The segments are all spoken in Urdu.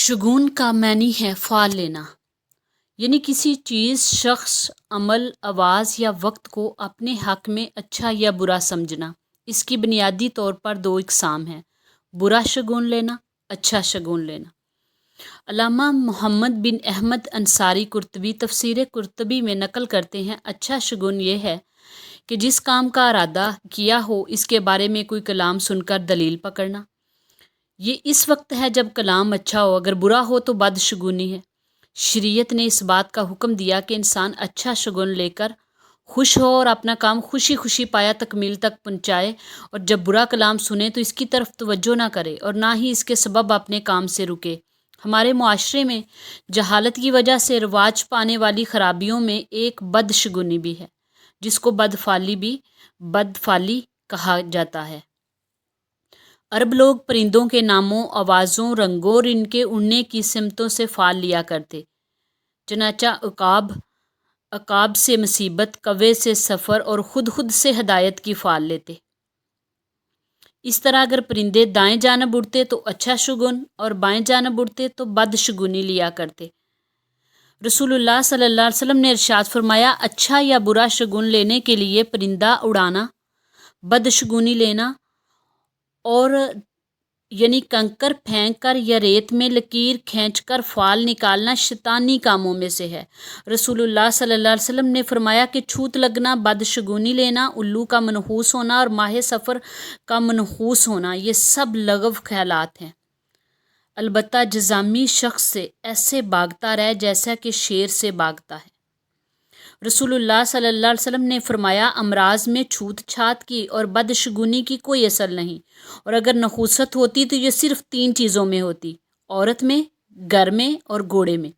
شگون کا معنی ہے فعل لینا، یعنی کسی چیز، شخص، عمل، آواز یا وقت کو اپنے حق میں اچھا یا برا سمجھنا۔ اس کی بنیادی طور پر دو اقسام ہیں: برا شگون لینا، اچھا شگون لینا۔ علامہ محمد بن احمد انصاری قرطبی تفسیر قرطبی میں نقل کرتے ہیں، اچھا شگون یہ ہے کہ جس کام کا ارادہ کیا ہو اس کے بارے میں کوئی کلام سن کر دلیل پکڑنا۔ یہ اس وقت ہے جب کلام اچھا ہو، اگر برا ہو تو بد شگونی ہے۔ شریعت نے اس بات کا حکم دیا کہ انسان اچھا شگون لے کر خوش ہو اور اپنا کام خوشی خوشی پایا تکمیل تک پہنچائے، اور جب برا کلام سنے تو اس کی طرف توجہ نہ کرے اور نہ ہی اس کے سبب اپنے کام سے رکے۔ ہمارے معاشرے میں جہالت کی وجہ سے رواج پانے والی خرابیوں میں ایک بد شگونی بھی ہے، جس کو بدفعلی کہا جاتا ہے۔ عرب لوگ پرندوں کے ناموں، آوازوں، رنگوں اور ان کے اڑنے کی سمتوں سے فعل لیا کرتے۔ چنانچہ عقاب سے مصیبت، کوے سے سفر اور خود سے ہدایت کی فعل لیتے۔ اس طرح اگر پرندے دائیں جانب اڑتے تو اچھا شگون اور بائیں جانب اڑتے تو بد شگونی لیا کرتے۔ رسول اللہ صلی اللہ علیہ وسلم نے ارشاد فرمایا، اچھا یا برا شگون لینے کے لیے پرندہ اڑانا، بد شگونی لینا اور یعنی کنکر پھینک کر یا ریت میں لکیر کھینچ کر فال نکالنا شیطانی کاموں میں سے ہے۔ رسول اللہ صلی اللہ علیہ وسلم نے فرمایا کہ چھوت لگنا، بد شگونی لینا، الو کا منحوس ہونا اور ماہ سفر کا منحوس ہونا، یہ سب لغو خیالات ہیں۔ البتہ جزامی شخص سے ایسے بھاگتا رہے جیسا کہ شیر سے بھاگتا ہے۔ رسول اللہ صلی اللہ علیہ وسلم نے فرمایا، امراض میں چھوت چھات کی اور بد شگونی کی کوئی اصل نہیں، اور اگر نحوست ہوتی تو یہ صرف 3 چیزوں میں ہوتی: عورت میں، گھر میں اور گھوڑے میں۔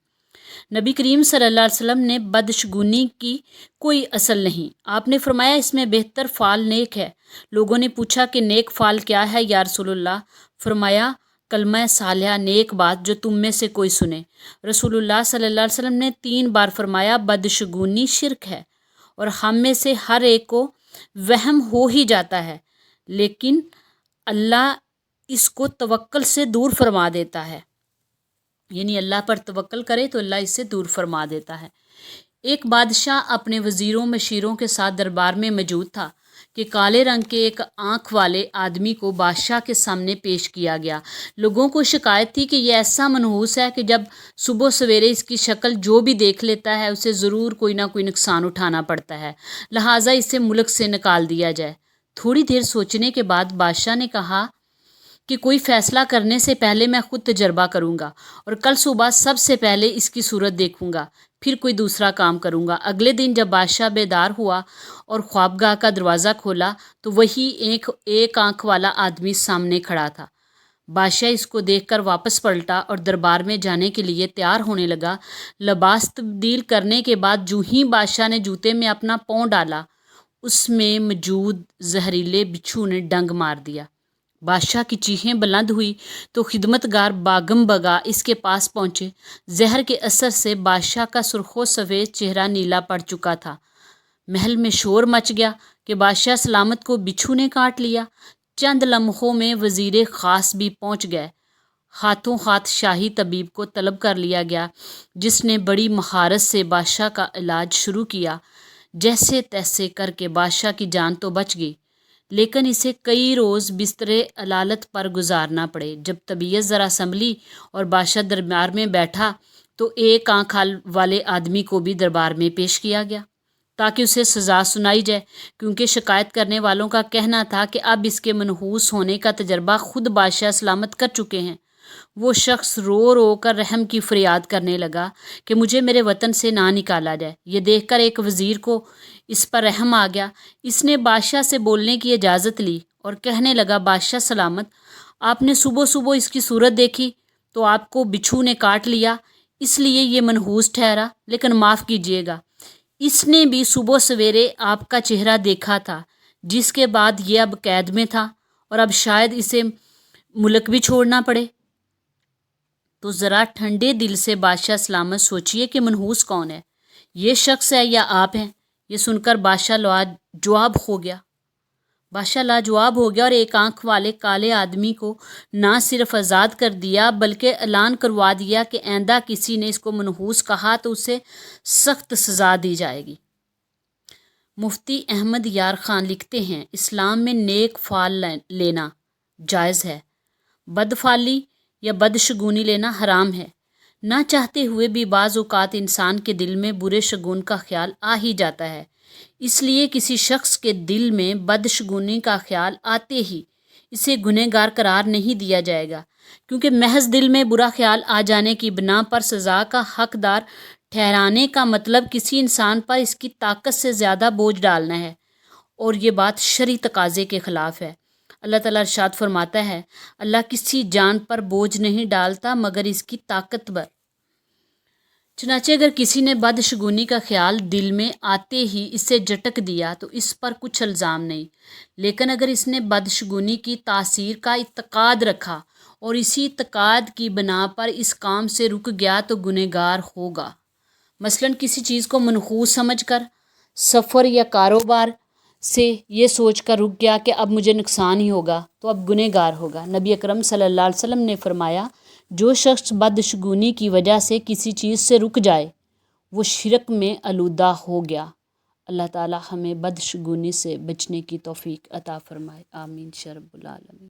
نبی کریم صلی اللہ علیہ وسلم نے بد شگونی کی کوئی اصل نہیں۔ آپ نے فرمایا، اس میں بہتر فعل نیک ہے۔ لوگوں نے پوچھا کہ نیک فعل کیا ہے یا رسول اللہ؟ فرمایا، کلمہ صالحہ، نیک بات جو تم میں سے کوئی سنے۔ رسول اللہ صلی اللہ علیہ وسلم نے 3 بار فرمایا، بد شگونی شرک ہے، اور ہم میں سے ہر ایک کو وہم ہو ہی جاتا ہے، لیکن اللہ اس کو توکل سے دور فرما دیتا ہے، یعنی اللہ پر توکل کرے تو اللہ اس سے دور فرما دیتا ہے۔ ایک بادشاہ اپنے وزیروں مشیروں کے ساتھ دربار میں موجود تھا کہ کالے رنگ کے ایک آنکھ والے آدمی کو بادشاہ کے سامنے پیش کیا گیا۔ لوگوں کو شکایت تھی کہ یہ ایسا منحوس ہے کہ جب صبح سویرے اس کی شکل جو بھی دیکھ لیتا ہے اسے ضرور کوئی نہ کوئی نقصان اٹھانا پڑتا ہے، لہٰذا اسے ملک سے نکال دیا جائے۔ تھوڑی دیر سوچنے کے بعد بادشاہ نے کہا کہ کوئی فیصلہ کرنے سے پہلے میں خود تجربہ کروں گا اور کل صبح سب سے پہلے اس کی صورت دیکھوں گا، پھر کوئی دوسرا کام کروں گا۔ اگلے دن جب بادشاہ بیدار ہوا اور خوابگاہ کا دروازہ کھولا تو وہی ایک آنکھ والا آدمی سامنے کھڑا تھا۔ بادشاہ اس کو دیکھ کر واپس پلٹا اور دربار میں جانے کے لیے تیار ہونے لگا۔ لباس تبدیل کرنے کے بعد جو ہی بادشاہ نے جوتے میں اپنا پاؤں ڈالا، اس میں موجود زہریلے بچھو نے ڈنگ مار دیا۔ بادشاہ کی چیخیں بلند ہوئی تو خدمتگار باگم بگا اس کے پاس پہنچے۔ زہر کے اثر سے بادشاہ کا سرخ و سفید چہرہ نیلا پڑ چکا تھا۔ محل میں شور مچ گیا کہ بادشاہ سلامت کو بچھو نے کاٹ لیا۔ چند لمحوں میں وزیر خاص بھی پہنچ گئے۔ ہاتھوں ہاتھ شاہی طبیب کو طلب کر لیا گیا، جس نے بڑی مہارت سے بادشاہ کا علاج شروع کیا۔ جیسے تیسے کر کے بادشاہ کی جان تو بچ گئی، لیکن اسے کئی روز بستر علالت پر گزارنا پڑے۔ جب طبیعت ذرا سنبھلی اور بادشاہ دربار میں بیٹھا تو ایک آنکھ والے آدمی کو بھی دربار میں پیش کیا گیا تاکہ اسے سزا سنائی جائے، کیونکہ شکایت کرنے والوں کا کہنا تھا کہ اب اس کے منحوس ہونے کا تجربہ خود بادشاہ سلامت کر چکے ہیں۔ وہ شخص رو رو کر رحم کی فریاد کرنے لگا کہ مجھے میرے وطن سے نہ نکالا جائے۔ یہ دیکھ کر ایک وزیر کو اس پر رحم آ گیا۔ اس نے بادشاہ سے بولنے کی اجازت لی اور کہنے لگا، بادشاہ سلامت، آپ نے صبح صبح اس کی صورت دیکھی تو آپ کو بچھو نے کاٹ لیا، اس لیے یہ منحوس ٹھہرا، لیکن معاف کیجیے گا، اس نے بھی صبح سویرے آپ کا چہرہ دیکھا تھا، جس کے بعد یہ اب قید میں تھا اور اب شاید اسے ملک بھی چھوڑنا پڑے۔ تو ذرا ٹھنڈے دل سے بادشاہ سلامت سوچئے کہ منحوس کون ہے، یہ شخص ہے یا آپ ہیں؟ یہ سن کر بادشاہ لاجواب ہو گیا۔ بادشاہ لاجواب ہو گیا اور ایک آنکھ والے کالے آدمی کو نہ صرف آزاد کر دیا بلکہ اعلان کروا دیا کہ آئندہ کسی نے اس کو منحوس کہا تو اسے سخت سزا دی جائے گی۔ مفتی احمد یار خان لکھتے ہیں، اسلام میں نیک فعل لینا جائز ہے، بدفعلی یا بدشگونی لینا حرام ہے۔ نہ چاہتے ہوئے بھی بعض اوقات انسان کے دل میں برے شگون کا خیال آ ہی جاتا ہے، اس لیے کسی شخص کے دل میں بدشگونی کا خیال آتے ہی اسے گنہگار قرار نہیں دیا جائے گا، کیونکہ محض دل میں برا خیال آ جانے کی بنا پر سزا کا حقدار ٹھہرانے کا مطلب کسی انسان پر اس کی طاقت سے زیادہ بوجھ ڈالنا ہے، اور یہ بات شرعی تقاضے کے خلاف ہے۔ اللہ تعالیٰ ارشاد فرماتا ہے، اللہ کسی جان پر بوجھ نہیں ڈالتا مگر اس کی طاقت پر۔ چنانچہ اگر کسی نے بدشگونی کا خیال دل میں آتے ہی اسے جھٹک دیا تو اس پر کچھ الزام نہیں، لیکن اگر اس نے بدشگونی کی تاثیر کا اعتقاد رکھا اور اسی اعتقاد کی بنا پر اس کام سے رک گیا تو گنہگار ہوگا۔ مثلاً کسی چیز کو منحوس سمجھ کر سفر یا کاروبار سے یہ سوچ کر رک گیا کہ اب مجھے نقصان ہی ہوگا تو اب گنہگار ہوگا۔ نبی اکرم صلی اللہ علیہ وسلم نے فرمایا، جو شخص بدشگونی کی وجہ سے کسی چیز سے رک جائے وہ شرک میں آلودہ ہو گیا۔ اللہ تعالیٰ ہمیں بدشگونی سے بچنے کی توفیق عطا فرمائے، آمین یا رب العالمین۔